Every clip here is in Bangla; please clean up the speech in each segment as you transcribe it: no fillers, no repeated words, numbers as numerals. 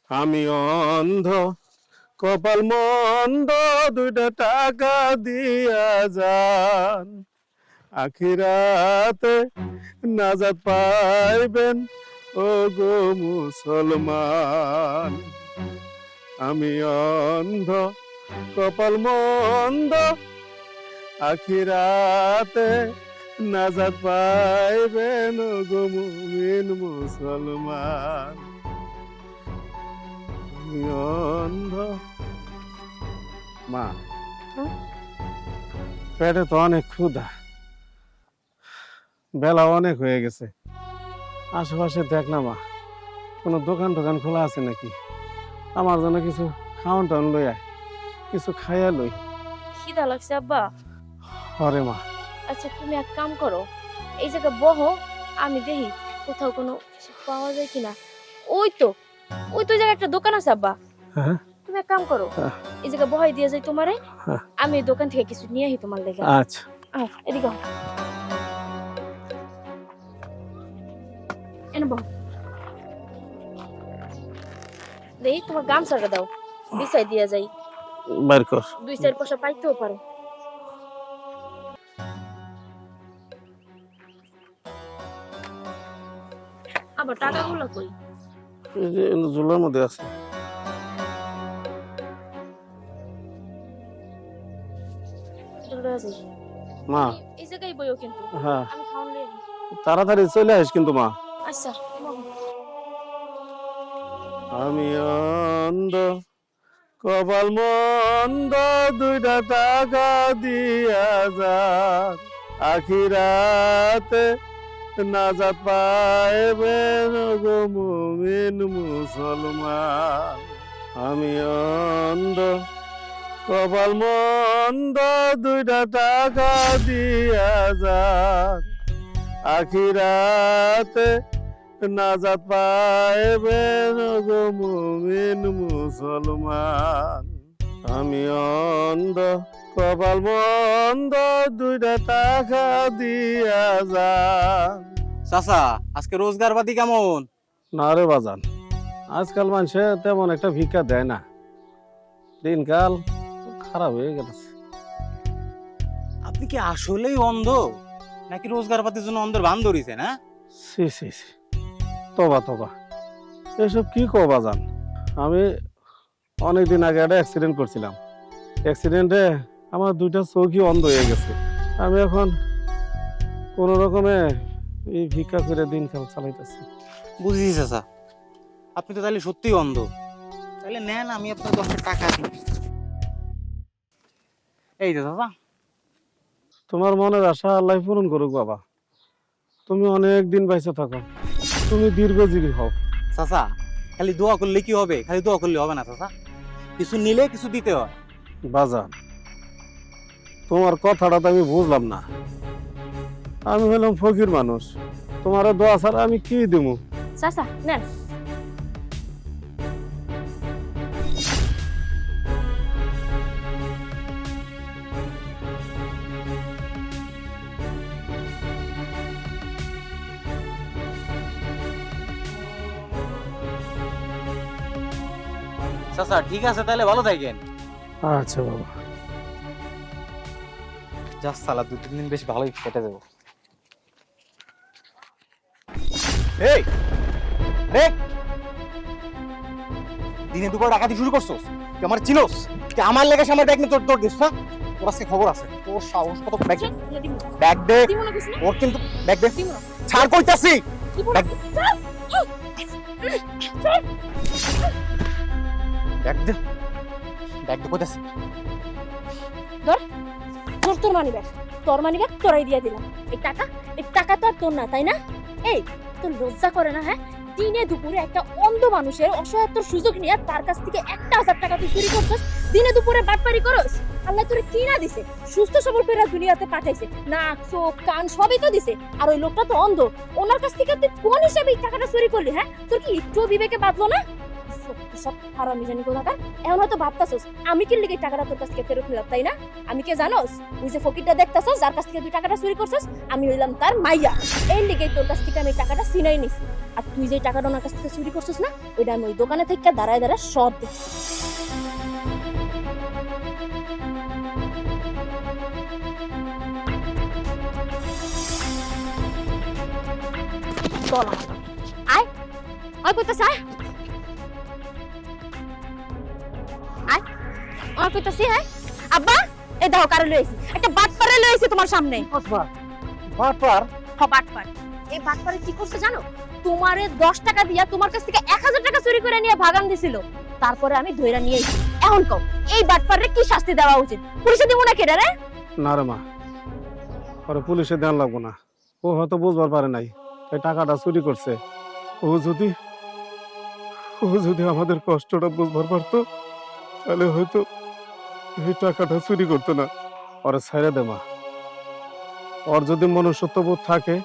আমি অন্ধ কপাল মন্দ, দুইটা টাকা দিয়া যান, আখিরাতে নাজাত পাইবেন ও গো মুসলমান। আমি অন্ধ কপাল মন্দ, আখিরাতে নাজাত পাইবেন ও গো মুমিন মুসলমান। আমি অন্ধ। মা, পেটে তো অনেক ক্ষুধা, বেলা অনেক হয়ে গেছে। আশেপাশে দেখ না মা, কোনো দোকান টোকান খোলা আছে নাকি? আমার জন্য কিছু খাওয়ান টাউন লই আয়, কিছু খাইয়া লই। খিদা লাগছে আব্বা। হরে মা। আচ্ছা তুমি এক কাম করো, এই জায়গা বহো, আমি দেখি কোথাও কোনো কিছু পাওয়া যায় কিনা। ওই তো জায়গায় একটা দোকান আছে আব্বা। হ্যাঁ, তুমি এক কাম করো, এই জায়গা বহাই দিয়ে যাই তোমারে, আমি এই দোকান থেকে কিছু নিয়ে আসি তোমার লেগে। আচ্ছা এদিকে এনে বহ। দেখি তোমার গামছাটা দাও, বিছাই দিয়া যাই, বাইর কর। 2-4 পয়সা পাইতেও পারো। আবার টাকাগুলো কই? এই যে ঝুলার মধ্যে আছে। মা, এই জায়গায় বইও কিন্তু। হ্যাঁ আমি খাওয়ান লই। তাড়াতাড়ি চলে আসিস কিন্তু মা। আচ্ছা। আমি অন্ধ কপাল মন্দ, দুইটা টাকা দিয়া যান, আখিরাতে নাজাত পাইবেন গো মুমিন মুসলমান। আমি অন্ধ কপাল মন্দ, দুইটা টাকা দিয়া যান, আখিরাতে নাজাত পাইবেন গো মুমিন মুসলমান। আমি অন্ধ কপাল মন্দ, দুইটা টাকা দিয়া যান। চাচা, আজকে রোজগারপাতি কেমন? না রে বাজান, আজকাল মানুষে তেমন একটা ভিক্ষা দেয় না, দিনকাল খারাপ হয়ে গেছে। আপনি কি আসলেই অন্ধ, নাকি রোজগারপাতির জন্য অন্ধের ভান ধরিছে না? সি সি সি, তবা তবা, এসব কি কো বাজান? আমি অনেকদিন আগে একটা অ্যাক্সিডেন্ট করছিলাম। অ্যাক্সিডেন্টে আমার দুইটা চোখই অন্ধ হয়ে গেছে। আমি এখন কোন রকমে এই ভিক্ষা করে দিনকাল চালাইতেছি। বুঝেছি চাচা, আপনি তো তাহলে সত্যিই অন্ধ। তাহলে নেন, আমি আপনার 10 টাকা দিই। এই তো চাচা। তোমার মনের আশা আল্লাহ পূরণ করুক বাবা, তুমি অনেক দিন বেঁচে থাকো, তুমি দীর্ঘজীবী হও। চাচা, খালি দোয়া করলে কি হবে? খালি দোয়া করলে হবে না চাচা, কিছু নিলে কিছু দিতে হয়। বাজান, তোমার কথাটা তো আমি বুঝলাম না। আমি হলাম ফকির মানুষ, তোমার দোয়া ছাড়া আমি কি দিব? চাচা নেন। চাচা ঠিক আছে, তাহলে ভালো থাকেন। আচ্ছা বাবা। যা সালা, 2-3 দিন বেশ ভালোই কেটে যাবো। এই দেখ, দিনে দুপুর ডাকাতি শুরু করছোস? তুই আমার চিনোস? তুই আমার লেগে আমার ব্যাগ নিয়ে তোর দিস না? তোর আজকে খবর আছে, তোর সাহস কত! ব্যাগ ব্যাগ দে। ওর কিন্তু ব্যাগ দে। ছাড় কইতাছি। ব্যাগ দে, ব্যাগ দে, ব্যাগ দে কইতাছি। তোর মানি ব্যাগ তোরাই দিয়ে দিলাম। এই টাকা তো আর তোর না, তাই না? এই তোর লজ্জা করে না? হ্যাঁ, দিনে দুপুরে একটা অন্ধ মানুষের অসহায়ত্বর সুযোগ নিয়ে তার কাছ থেকে 1000 টাকা তুই চুরি করছিস, দিনে দুপুরে বাটপারি করস। আল্লাহ তোরে কি না দিছে? সুস্থ সবল করে দুনিয়াতে পাঠাইছে, নাক চোখ কান সবই তো দিছে। আর ওই লোকটা তো অন্ধ, ওনার কাছ থেকে তুই কোন হিসাবে এই টাকাটা চুরি করলি? হ্যাঁ, তোর কি একটু বিবেকে বাঁধলো না? সব হারামি জানি কোথাকার। এখন হয়তো ভাবতাছস আমি কি লিগে টাকাটা তোর কাছ থেকে ফেরত নিলাম, তাই না? আমি কে জানোস? ওই যে ফকিরটা দেখতাছস, যার কাছ থেকে তুই টাকাটা চুরি করছস, আমি হইলাম তার মাইয়া। এই লিগে তোর কাছ থেকে আমি টাকাটা ছিনাই নিছি। আর তুই যে টাকাটা ওনার কাছ থেকে চুরি করছিস না, ওইটা আমি ওই দোকানে থেকে দাঁড়ায় দাঁড়ায় সব দেখছি। চল আমার সাথে। আয় আয় কইতাছ আয় আয় আমার কইতাছি। হ্যাঁ আব্বা, এই দেখো কারে লইছি, একটা বাটপারে লইছি তোমার সামনে। বাটপার? বাটপার। এই বাটপারে কি করছে জানো? তোমারে 10 টাকা দিয়া তোমার কাছ থেকে 1000 টাকা চুরি করে নিয়ে ভাগান দিছিল। তারপরে আমি ধইরা নিয়ে আইছি। এখন কও এই বাটপারে কি শাস্তি দেওয়া উচিত? পুলিশে দিব না কেডা রে? না রে মা, ওরে পুলিশে দেন লাগবো না। ও হয়তো বুঝবার পারে নাই এই টাকাটা চুরি করছে। ও যদি আমাদের কষ্টটা বুঝবার পারতো তাহলে হয়তো এই টাকাটা চুরি করতো না। ওরে ছেড়ে দে মা। ওর যদি মনুষ্যত্ববোধ থাকে,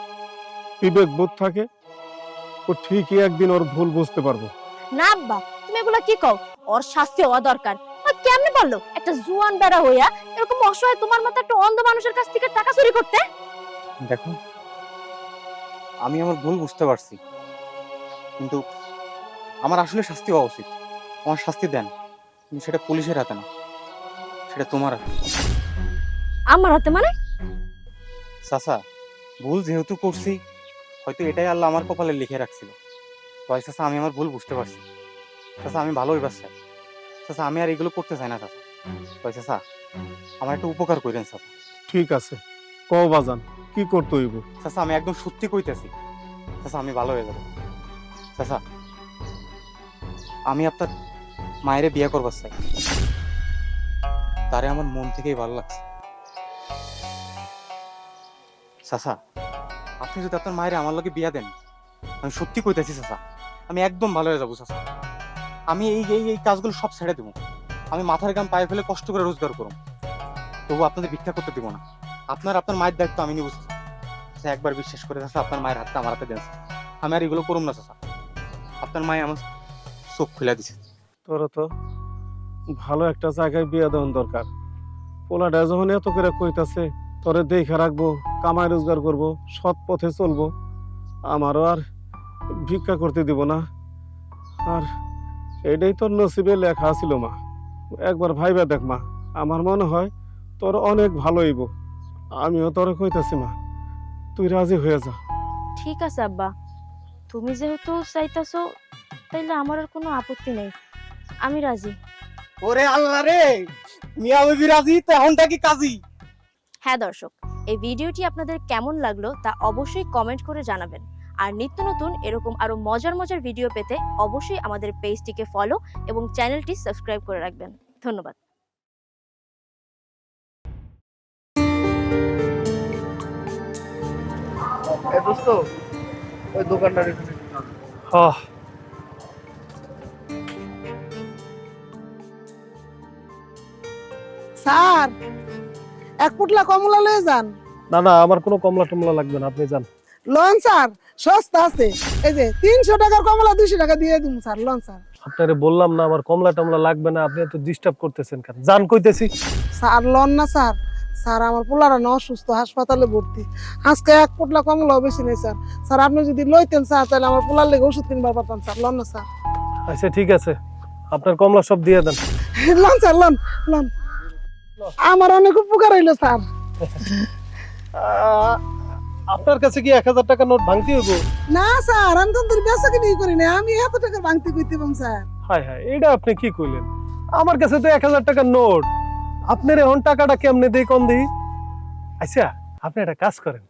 বিবেক বোধ থাকে, ও ঠিকই একদিন ওর ভুল বুঝতে পারবো। না আব্বা, তুমি এগুলা কি কও? ওর শাস্তি হওয়া দরকার। আর কেমনে বললো একটা জুয়ান বেড়া হইয়া এরকম অসহায় তোমার মতো একটা অন্ধ মানুষের কাছ থেকে টাকা চুরি করতে? দেখো, আমি আমার ভুল বুঝতে পারছি, কিন্তু আমার আসলে শাস্তি হওয়া উচিত। আমার শাস্তি দেন, কিন্তু সেটা পুলিশের হাতে না, সেটা তোমার হাতে। আমার হাতে মানে? চাচা, ভুল যেহেতু করছি, হয়তো এটাই আল্লাহ আমার কপালে লিখে রাখছিল। তাই চাচা, আমি আমার ভুল বুঝতে পারছি। চাচা, আমি ভালো হইবার চাই। চাচা, আমি আর এগুলো করতে চাই না চাচা। তাই চাচা, আমার একটা উপকার করেন চাচা। ঠিক আছে, কও বাজান, কি করতে হইব? চাচা, আমি একদম সত্যি কইতেছি। চাচা, আমি ভালো হয়ে যাব। চাচা, আমি আপনার মায়েরে বিয়ে করবার চাই। তারে আমার মন থেকেই ভালো লাগছে। চাচা, আপনি যদি আপনার মায়ের আমার লগে বিয়া দেন, আমি সত্যি কইতেছি চাচা, আমি একদম ভালো হয়ে যাবো চাচা। আমি এই এই এই কাজগুলো সব ছেড়ে দেবো। আমি মাথার গাম পায়ে ফেলে কষ্ট করে রোজগার করব, তবু আপনাদের ভিক্ষা করতে দিব না। আপনার মায়ের দায়িত্ব আমি নিব চাচা। একবার বিশ্বাস করে চাচা, আপনার মায়ের হাতটা আমার হাতে দেন। আমি আর এগুলো করুম না চাচা। আপনার মায়ে আমার চোখ খুলে দিছে। তোরা তো ভালো একটা জায়গায় বিয়ে দেওয়ার দরকার। পোলাটা যখন এত করে কইতাছে তোরে দেখে রাখবো, কামাই রোজগার করব, সৎ পথে চলবো, আমারও আর ভিক্ষা করতে দিব না। আর এটাই তোর নসিবে লেখা ছিল মা। একবার ভাইবা দেখ মা, আমার মনে হয় তোর অনেক ভালো হইব। আমিও তোরে কইতাছি মা, তুই রাজি হয়ে যা। ঠিক আছে আব্বা, তুমি যেহেতু চাইতাছো তাইলে আমার আর কোনো আপত্তি নেই, আমি রাজি। ওরে আল্লাহ রে, মিয়া বিবি রাজি তো এখনটা কি কাজী? হ্যাঁ দর্শক, এই ভিডিওটি আপনাদের কেমন লাগলো তা অবশ্যই কমেন্ট করে জানাবেন। আর নিত্য নতুন এরকম আরো মজার মজার ভিডিও পেতে অবশ্যই আমাদের পেজটিকে ফলো এবং চ্যানেলটি সাবস্ক্রাইব করে রাখবেন। ধন্যবাদ। ওই দোকানটা স্যার, এক পুটলা কমলা লয়ে যান। না না, আমার কোনো কমলা টমলা লাগবে না, আপনি যান। লন স্যার, সস্তা আছে। এই যে 300 টাকার কমলা 200 টাকা দিয়ে দিন স্যার। Loan sir. আপনারে বললাম না আমার কমলা টমলা লাগবে না, আপনি এত ডিস্টার্ব করতেছেন কেন? যান কইতেছি। স্যার লন না স্যার। স্যার আমার পোলারা না অসুস্থ, হাসপাতালে ভর্তি। আজকে এক পুটলা কমলাও বেশি নেই স্যার। স্যার আপনি যদি লইতেন স্যার তাহলে আমার পোলার লেগে ওষুধ কিনবার পারতাম স্যার। লন না স্যার। আচ্ছা ঠিক আছে, আপনার কমলা সব দিয়ে দেন। লন স্যার, লন লন। আমার অনেক উপকার হইলো স্যার। আপনার কাছে কি 1000 টাকা নোট ভাঙতি হইব? না স্যার, আমি তো তোর বেচা কিনি করি না, আমি এত টাকা ভাঙতে কইতে পাম স্যার। হায় হায়, এটা আপনি কি কইলেন? আমার কাছে তো 1000 টাকার নোট। আপনার এখন টাকাটা কেমনে দেই কোন দেই? আচ্ছা, আপনি একটা কাজ করেন,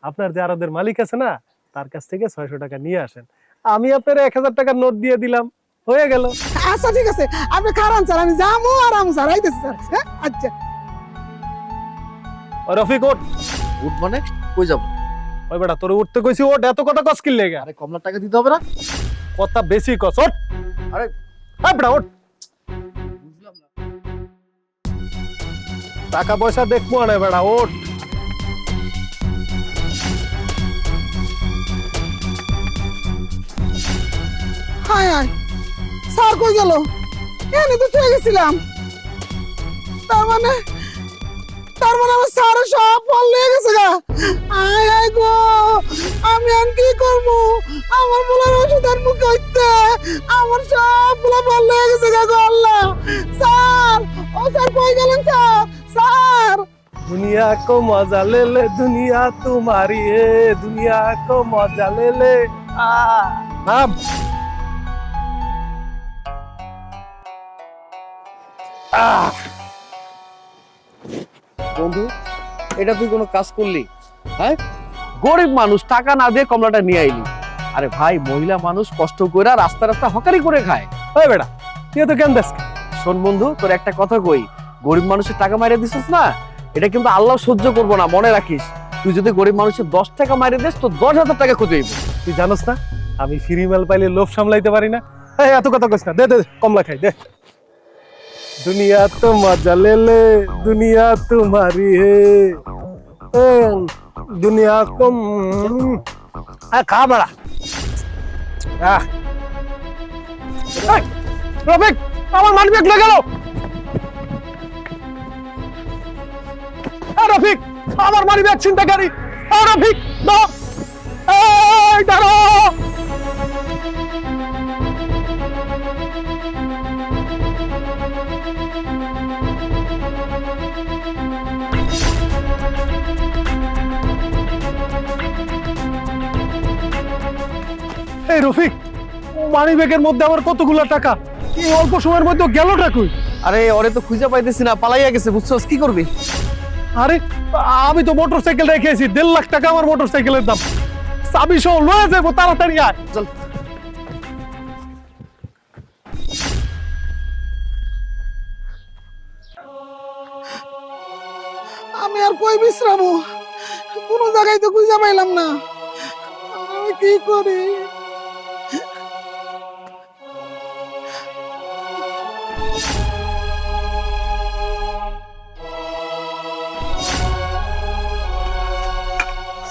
আপনার যে আরদের মালিক আছে না, তার কাছ থেকে 600 টাকা নিয়ে আসেন। আমি আপনার 1000 টাকার নোট দিয়ে দিলাম, হয়ে গেল। আচ্ছা ঠিক আছে, আপনি খারান স্যার, আমি যাবো আর আমি স্যার আইতেছি স্যার। হ্যাঁ আচ্ছা। ও রফিক, ওঠ। উঠ মানে কই যাব? ওই বেটা, তোরে উঠতে কইছি, ওঠ। এত কথা কস কি লেগে? আরে কমলার টাকা দিতে হবে না? কথা বেশি কস, ওঠ। আরে এই বেটা ওঠ। বুঝলাম না। টাকা পয়সা দেখবো না বেটা, ওঠ। হায় হায়, স্যার কই গেল? এনে তো চলে গেছিলাম। তার মানে তার মানে আমার স্যার সব ফল লেগে গেছে গা। আয় আয় গো, আমি আর কি করবো? আমার বলার ওষুধ আর মুখে হইতে আমার সবগুলো ফল লেগে গেছে গা গো আল্লাহ। স্যার, ও স্যার কই গেলেন স্যার? স্যার दुनिया को मजा ले ले, दुनिया तुम्हारी है, दुनिया को मजा ले ले। नाम বন্ধু, এটা তুই কোনো কাজ করলি? হ্যাঁ, গরিব মানুষ টাকা না দিয়ে কমলাটা নিয়ে আইলি। আরে ভাই, মহিলা মানুষ কষ্ট করে রাস্তা রাস্তা হকারি করে খায়। ওই বেটা, তুই তো কেন দেখ? শোন বন্ধু, তোর একটা কথা কই, গরিব মানুষের টাকা মাইরে দিছিস না, এটা কিন্তু আল্লাহ সহ্য করবো না, মনে রাখিস। তুই যদি গরিব মানুষের 10 টাকা মাইরে দিস তো 10,000 টাকা ক্ষতি হইব। তুই জানোস না আমি ফ্রি মাল পাইলে লোভ সামলাইতে পারি না। এই এত কথা কইস না, দে দে কমলা খাই দে। दुनिया तो मजा ले ले, दुनिया तुम्हारी है, दुनिया को खा बड़ा। রফিক, আমার মানি ব্যাগ লয়ে গেল। রফিক, আমার মানি ব্যাগ ছিনতাইকারী। রফিক, দাও, এই দাঁড়াও। এই রফিক, মানি ব্যাগের মধ্যে আমার কতগুলো টাকা, এই অল্প সময়ের মধ্যে গেলটা কই? আরে ওরে তো খুঁজে পাইতেছি না, পালাইয়া গেছে, বুঝছস? কি করবি? আরে আমি তো মোটরসাইকেল রেখেছি, 1.5 লাখ টাকা আমার মোটরসাইকেলের দাম। চাবি সহ লয়ে যাবো, তাড়াতাড়ি আয়। চল। আমি আর কই বিশ্রামো? কোনো জায়গায় তো খুঁজে পাইলাম না। আমি কি করি?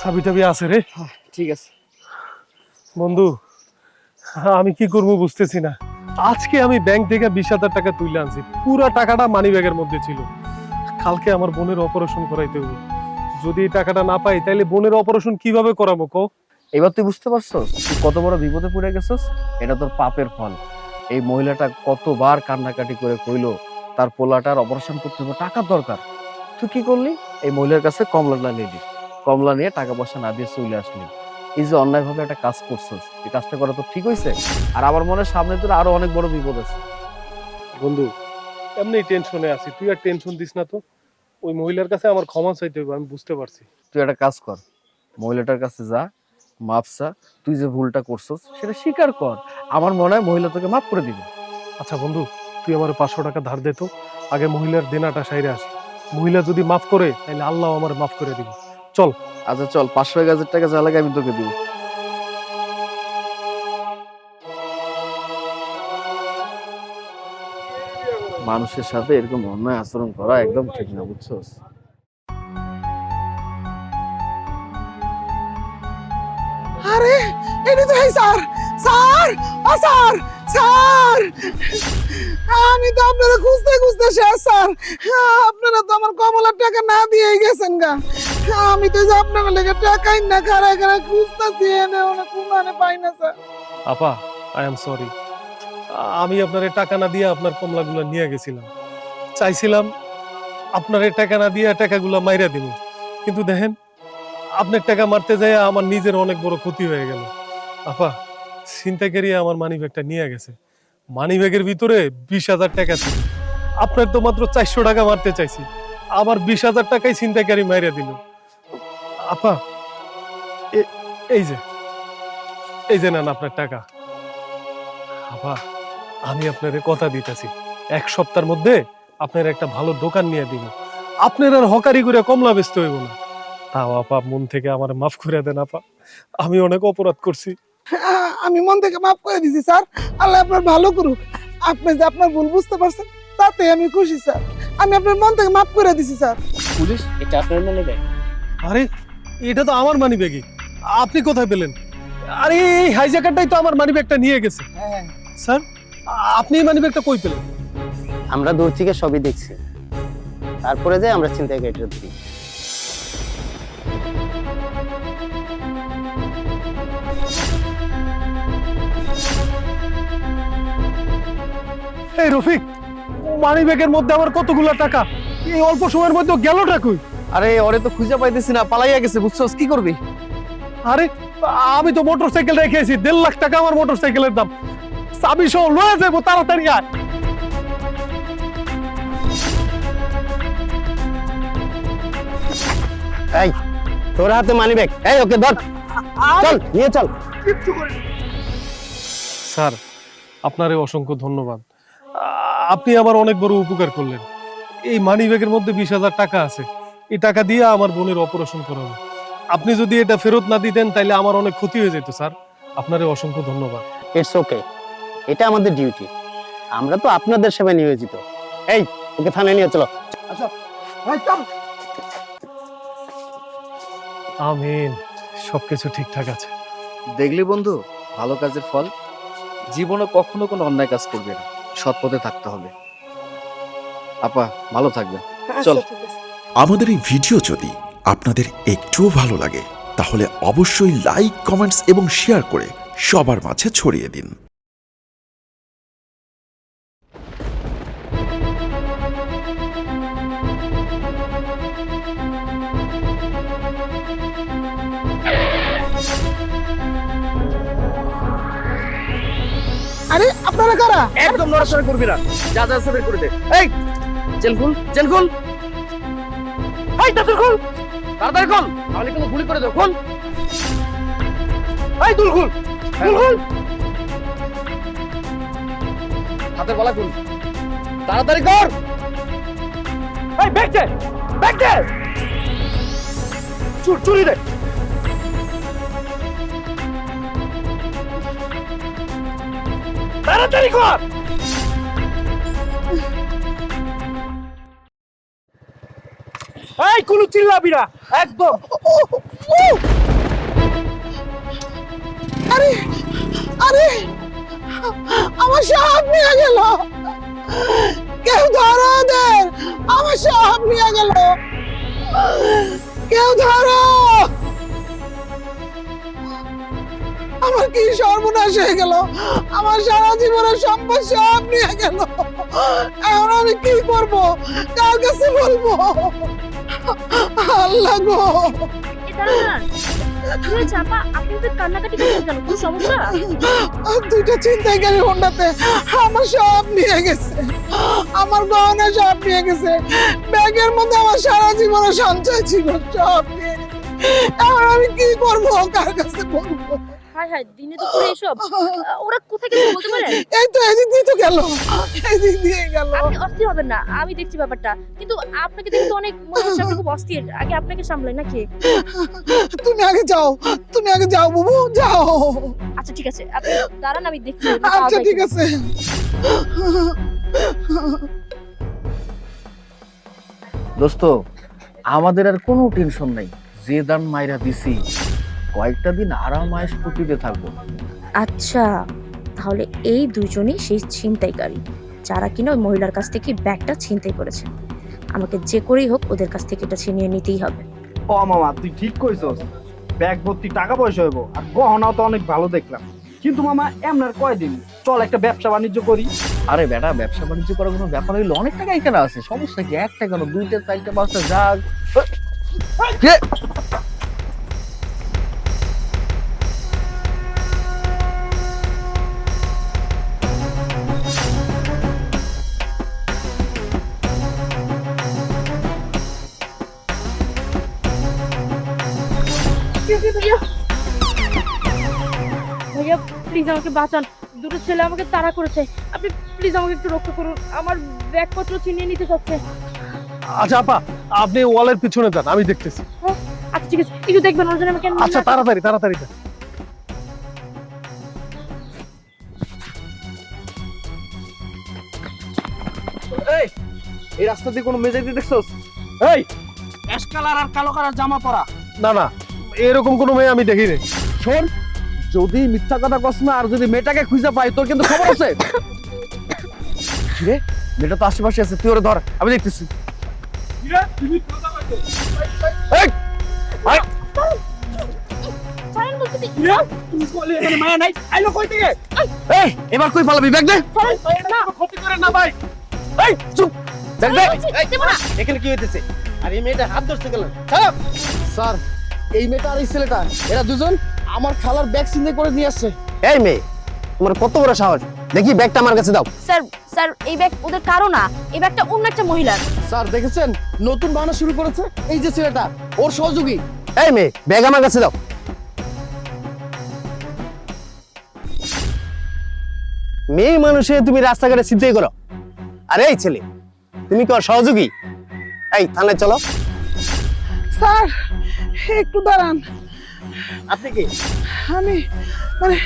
চাবি টাবি আছে রে? ঠিক আছে বন্ধু, আমি কি করবো বুঝতেছি না। আজকে আমি ব্যাংক থেকে 20,000 টাকা তুলে আনছি, পুরা টাকাটা মানি ব্যাগের মধ্যে ছিল। কালকে আমার বোনের অপারেশন করাইতে হবে, যদি এই টাকাটা না পাই তাহলে বোনের অপারেশন কিভাবে করাবো কও? এবার তুই বুঝতে পারছস তুই কত বড় বিপদে পড়ে গেছস? এটা তোর পাপের ফল। এই মহিলাটা কতবার কান্নাকাটি করে কইলো তার পোলাটার অপারেশন করতে হবে, টাকার দরকার। তুই কি করলি? এই মহিলার কাছে কমলা নিলি, কমলা নিয়ে টাকা পয়সা না দিয়ে চলে আসলি। এই যে অন্যায় ভাবে একটা কাজ করছস, এই কাজটা করা তো ঠিক হয়েছে? আর আমার মনে হয় সামনে তোর আরো অনেক বড় বিপদ আছে। বন্ধু, এমনি টেনশনে আছি, তুই আর টেনশন দিস না তো। ওই মহিলার কাছে আমার ক্ষমা চাইতে হবে, আমি বুঝতে পারছি। তুই একটা কাজ কর, মহিলাটার কাছে যা, মাপ চা, তুই যে ভুলটা করছস সেটা স্বীকার কর। আমার মনে হয় মহিলা তোকে মাফ করে দিবে। আচ্ছা বন্ধু, তুই আমার 500 টাকা ধার দে তো, আগে মহিলার দেনাটা সাইরে আসি। মহিলা যদি মাফ করে তাহলে আল্লাহ আমার মাফ করে দিবে। চল। আচ্ছা চল, 500-1000 টাকা যা লাগে আমি তোকে দিব। মানুষের সাথে এরকম অন্যায় আচরণ করা একদম ঠিক না, বুঝছস? আরে এটা তো এই স্যার, স্যার, ও স্যার, স্যার, আমি তো আপনারা খুঁজতে খুঁজতে শেষ স্যার। আপনারা তো আমার কমলার টাকা না দিয়েই গেছেন গা। আমি তো যে আপনার লেগে টাকাই না খারাই খারাই খুঁজতেছি, এনে ওনে কোনানে পাই না স্যার। আপা, আই এম সরি। আমি আপনার টাকা না দিয়ে আপনার কমলাগুলো নিয়ে গেছিলাম, চাইছিলাম আপনার টাকা না দিয়ে টাকাগুলো মাইরা দিব, কিন্তু দেখেন আপনার টাকা মারতে যায় আমার নিজের অনেক বড় ক্ষতি হয়ে গেল। আপা, ছিনতাইকারী আমার মানি ব্যাগটা নিয়ে গেছে। মানি ব্যাগের ভিতরে 20,000 টাকা ছিল। আপনার তো মাত্র 400 টাকা মারতে চাইছি, আমার 20,000 টাকাই ছিনতাইকারী মাইরা দিল। আপা, এই যে নেন আপনার টাকা। আপা, আমি আপনারে কথা দিতেছি, 1 সপ্তাহের মধ্যে আপনার একটা ভালো দোকান নিয়ে দিব। আপনার আর হকারি করে কমলা বেচতে হইব না। তাও আপা মন থেকে আমার মাফ করে দেন আপা, আমি অনেক অপরাধ করছি। আমি মন থেকে মাফ করে দিছি স্যার। আল্লাহ আপনার ভালো করুক। আপনি যে আপনার ভুল বুঝতে পারছেন তাতে আমি খুশি স্যার। আমি আপনার মন থেকে মাফ করে দিছি স্যার। পুলিশ, এটা আপনার মনে দেয়? আরে এটা তো আমার মানি ব্যাগই, আপনি কোথায় পেলেন? আরে এই হাইজ্যাকারটাই তো আমার মানি ব্যাগটা নিয়ে গেছে। স্যার, আপনি এই মানি ব্যাগটা কই পেলেন? আমরা দূর থেকে সবই দেখছি। তারপরে যাই আমরা ছিনতাইকারীদের ধরি। এই রফিক, মানি ব্যাগের মধ্যে আমার কতগুলো টাকা, এই অল্প সময়ের মধ্যে গেলটা কই? আরে ওরে তো খুঁজে পাইতেছি না, পালাইয়া গেছে বুঝছস, কি করবি? আরে আমি তো মোটরসাইকেল রেখেছি, 1.5 লাখ টাকা আমার মোটরসাইকেলের দাম। চাবি সহ লয়ে যাবো, তাড়াতাড়ি আয়। এই তোর হাতে মানি ব্যাগ, এই ওকে ধর, চল নিয়ে চল। স্যার, আপনারে অসংখ্য ধন্যবাদ। আপনি আমার অনেক বড় উপকার করলেন। এই মানি ব্যাগের মধ্যে 20,000 টাকা আছে, এই টাকা দিয়ে আমার বোনের অপারেশন করাবো। আপনি যদি এটা ফেরত না দিতেন তাহলে আমার অনেক ক্ষতি হয়ে যেত স্যার। আপনারে অসংখ্য ধন্যবাদ। ইটস ওকে, এটা আমাদের ডিউটি, আমরা তো আপনাদের সেবায় নিয়োজিত। এই ওকে থানায় নিয়ে চলো। আচ্ছা চল। আমিন, সবকিছু ঠিকঠাক আছে। দেখলি বন্ধু, ভালো কাজের ফল। জীবনে কখনো কোনো অন্যায় কাজ করবে না, সৎ পথে থাকতে হবে। আপা ভালো থাকবে, চল। আমাদের এই ভিডিও যদি আপনাদের একটুও ভালো লাগে তাহলে অবশ্যই লাইক, কমেন্টস এবং শেয়ার করে সবার মাঝে ছড়িয়ে দিন। আরে আপনারা কারা? একদম নড়াচড়া করবি না, যা যা আছে বের করে দে। এই চেল খুল, চেল খুল। এই তাড়াতাড়ি খুল, তাড়াতাড়ি খুল, তাহলে কিন্তু গুলি করে দেব। খুল, এই দুল খুল, দুল খুল। হাতের গলা খুল, তাড়াতাড়ি কর। এই ব্যাগ দে, ব্যাগ দে, চুরি দে। তাড়াতাড়ি কর। এই কোনো চিল্লাবি না, একদম। আরে আরে আমার সব নিয়ে গেল, কেউ ধরো ওদের, আমার সব নিয়ে গেল, কেউ ধরো। আমার কি সর্বনাশ হয়ে গেল, আমার সারা জীবনের সম্পদ সব নিয়ে গেল। এখন আমি কি করব, কার কাছে বলবো? আল্লাহ গো। এ দাঁড়ান, কি হয়েছে আপা? আপনি তো কান্নাকাটি করছেন কেন? কোনো সমস্যা? দুইটা ছিনতাইকারী হোন্ডাতে আমার সব নিয়ে গেছে, আমার গহনা সব নিয়ে গেছে, ব্যাগের মধ্যে আমার সারা জীবনের সঞ্চয় ছিল সব নিয়ে গেছে। এখন আমি কি করবো, কার কাছে বলবো? হায় হায়, দিনে দুপুরে এসব? ওরা কোথায় গেছে বলতে পারেন? এই তো এদিক দিয়ে তো গেল, এদিক দিয়ে গেল। আপনি অস্থির হবেন না, আমি দেখছি ব্যাপারটা। কিন্তু আপনাকে দেখতে অনেক মনে হচ্ছে আপনি খুব অস্থির। আগে আপনাকে সামলাই নাকি? তুমি আগে যাও, তুমি আগে যাও বাবু, যাও। আচ্ছা ঠিক আছে, আপনি দাঁড়ান, আমি দেখছি। আচ্ছা ঠিক আছে। দোস্ত, আমাদের আর কোনো টেনশন নাই। যে দান মাইরা দিছি, কয়েকটা দিন আরাম আয়েশ ফুটিতে থাকবো। আচ্ছা, তাহলে এই দুজনই সেই ছিনতাইকারী যারা কিনা ওই মহিলার কাছ থেকে ব্যাগটা ছিনতাই করেছে। আমাকে যে করেই হোক ওদের কাছ থেকে এটা ছিনিয়ে নিতেই হবে। ও মামা, তুই ঠিক কইছস, ব্যাগ ভর্তি টাকা পয়সা হইব, আর গহনাও তো অনেক ভালো দেখলাম। কিন্তু মামা এমনার কয়দিন, চল একটা ব্যবসা বাণিজ্য করি। আরে বেটা, ব্যবসা বাণিজ্য করার কোনো ব্যাপার হইলো, অনেক টাকা এখানে আছে, সমস্যা কি? একটা কেন, 2টা 4টা 5টা যাক। ভাইয়া প্লিজ আমাকে বাঁচান, দুটো ছেলে আমাকে তাড়া করেছে। আপনি প্লিজ আমাকে একটু রক্ষা করুন, আমার ব্যাগপত্র ছিনিয়ে নিতে চাচ্ছে। আচ্ছা আপা, আপনি ওয়ালের পিছনে যান, আমি দেখতেছি। আচ্ছা ঠিক আছে, একটু দেখবেন ওর জন্য আমাকে। আচ্ছা তাড়াতাড়ি তাড়াতাড়ি যান। এই রাস্তা দিয়ে কোনো মেজাজ দেখছস? এই অ্যাশ কালার আর কালো কালার জামা পরা। না না, এরকম কোনো মেয়ে আমি দেখিনি। শোন, যদি মিথ্যা কথা কস না, আর যদি মেয়েটাকে খুঁজে পাই, তোর কিন্তু খবর আছে। রে, মেয়েটা তো আশেপাশে আছে, তুই ওরে ধর, আমি দেখতেছি। ছাড়েন বলতেছি। এই এবার কই পালাবি ব্যাগ দে ছাড়েন। না, এই চুপ ব্যাগ দে বলছি, দেবো না। এখানে কি হইতেছে আর এই মেয়েটা হাত ধরতে গেল খারাপ স্যার এই মেয়েটা আর এই ছেলেটা এরা দুজন আমার খালার ব্যাগ চিন্তা করে নিয়ে আসছে। এই মেয়ে তোমার কত বড় সাহস দেখি ব্যাগটা আমার কাছে দাও স্যার স্যার এই ব্যাগ ওদের কারো না, এই ব্যাগটা অন্য একটা মহিলার। স্যার দেখেছেন নতুন বানানো শুরু করেছে এই যে ছেলেটা ওর সহযোগী। এই মেয়ে ব্যাগ আমার কাছে দাও মেয়ে মানুষে তুমি রাস্তাঘাটে চিন্তাই করো আরে এই ছেলে তুমি কি ওর সহযোগী এই থানায় চলো স্যার একটু দাঁড়ান, আপনি কি আমি মানে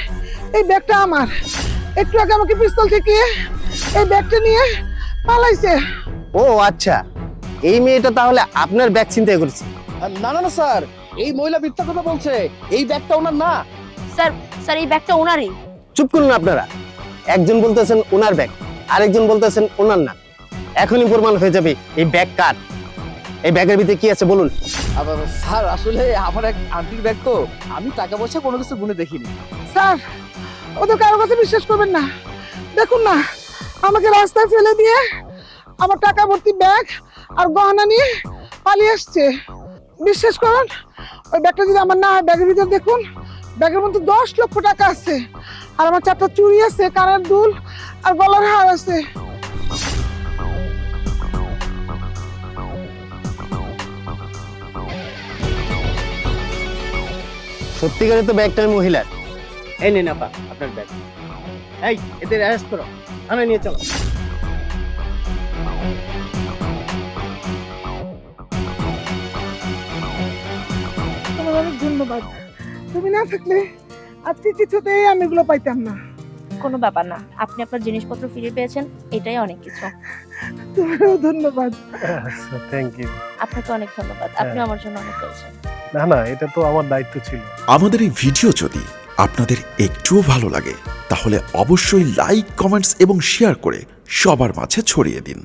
এই ব্যাগটা আমার, একটু আগে আমাকে পিস্তল থেকে এই ব্যাগটা নিয়ে পালাইছে। ও আচ্ছা এই মেয়েটা তাহলে আপনার ব্যাগ চিন্তাই করেছে না না না স্যার এই মহিলা মিথ্যা কথা বলছে, এই ব্যাগটা ওনার না। স্যার স্যার এই ব্যাগটা ওনারই। চুপ করুন আপনারা একজন বলতেছেন ওনার ব্যাগ আরেকজন বলতেছেন ওনার না এখনই প্রমাণ হয়ে যাবে এই ব্যাগ কার এই ব্যাগের ভিতরে কি আছে বলুন আবার স্যার আসলে আমার এক আন্টির ব্যাগ তো আমি টাকা পয়সা কোনো কিছু গুনে দেখিনি। স্যার ওদের কারো কথা বিশ্বাস করবেন না, দেখুন না আমাকে রাস্তায় ফেলে দিয়ে আমার টাকা ভর্তি ব্যাগ আর গহনা নিয়ে পালিয়ে আসছে। বিশ্বাস করুন ওই ব্যাগটা যদি আমার না হয়, ব্যাগের ভিতর দেখুন ব্যাগের মধ্যে 10 লক্ষ টাকা আছে আর আমার 4টা চুড়ি আছে, কানের দুল আর গলার হার আছে। সত্যিকারে তো ব্যাগটা মহিলার এই নিন আপা আপনার ব্যাগ এই এদের অ্যারেস্ট করো থানায় নিয়ে চলো তোমার অনেক ধন্যবাদ, তুমি না থাকলে আজকে কিছুতেই আমি এগুলো পাইতাম না। কোনো ব্যাপার না, আপনি আপনার জিনিসপত্র ফিরে পেয়েছেন, এটাই অনেক কিছু। তোমারও ধন্যবাদ। Thank you. আপনাকে অনেক ধন্যবাদ, আপনি আমার জন্য অনেক করেছেন। না না এটা তো আমার দায়িত্ব ছিল। আমাদের এই ভিডিও যদি আপনাদের একটুও ভালো লাগে তাহলে অবশ্যই লাইক কমেন্টস এবং শেয়ার করে সবার মাঝে ছড়িয়ে দিন।